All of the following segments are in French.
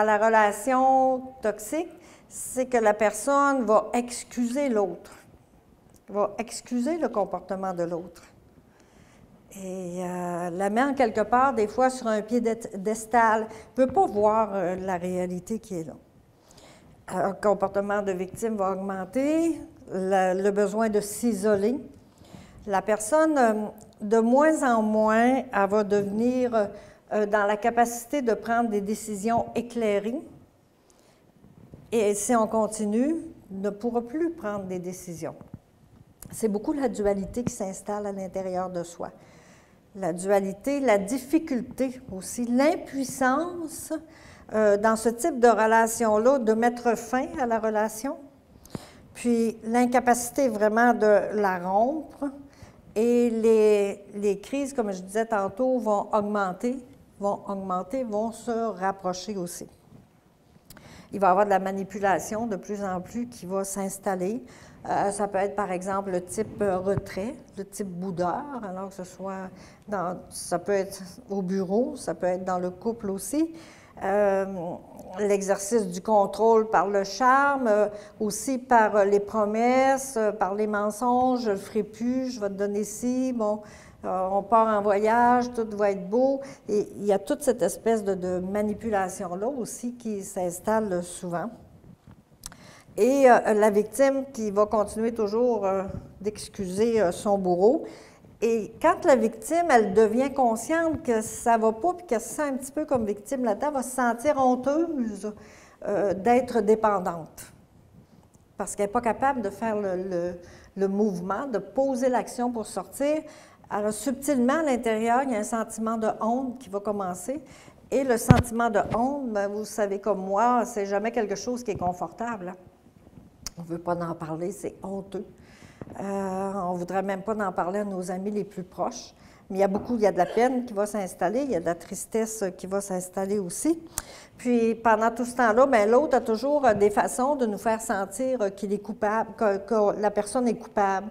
La relation toxique, c'est que la personne va excuser l'autre, va excuser le comportement de l'autre. Et la met en quelque part, des fois, sur un piédestal, ne peut pas voir la réalité qui est là. Alors, le comportement de victime va augmenter, le besoin de s'isoler. La personne, de moins en moins, elle va devenir dans la capacité de prendre des décisions éclairées. Et si on continue, ne pourra plus prendre des décisions. C'est beaucoup la dualité qui s'installe à l'intérieur de soi. La dualité, la difficulté aussi, l'impuissance dans ce type de relation-là de mettre fin à la relation, puis l'incapacité vraiment de la rompre, et les crises, comme je disais tantôt, vont se rapprocher aussi. Il va y avoir de la manipulation de plus en plus qui va s'installer. Ça peut être, par exemple, le type retrait, le type boudeur, alors que ce soit ça peut être au bureau, ça peut être dans le couple aussi. L'exercice du contrôle par le charme, aussi par les promesses, par les mensonges, je ne le ferai plus, je vais te donner ci, bon, on part en voyage, tout va être beau. Et il y a toute cette espèce de manipulation-là aussi qui s'installe souvent. Et la victime qui va continuer toujours d'excuser son bourreau. Et quand la victime, elle devient consciente que ça ne va pas, puis qu'elle se sent un petit peu comme victime là-dedans, elle va se sentir honteuse d'être dépendante. Parce qu'elle n'est pas capable de faire le mouvement, de poser l'action pour sortir. Alors, subtilement, à l'intérieur, il y a un sentiment de honte qui va commencer. Et le sentiment de honte, bien, vous savez comme moi, c'est jamais quelque chose qui est confortable. Hein? On ne veut pas en parler, c'est honteux. On ne voudrait même pas en parler à nos amis les plus proches. Mais il y a de la peine qui va s'installer, il y a de la tristesse qui va s'installer aussi. Puis, pendant tout ce temps-là, bien, l'autre a toujours des façons de nous faire sentir qu'il est coupable, que la personne est coupable,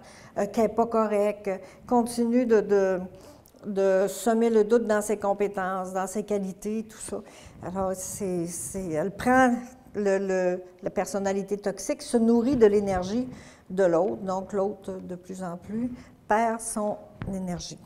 qu'elle n'est pas correcte, continue de semer le doute dans ses compétences, dans ses qualités, tout ça. Alors, elle prend la personnalité toxique, se nourrit de l'énergie de l'autre, donc l'autre, de plus en plus, perd son énergie.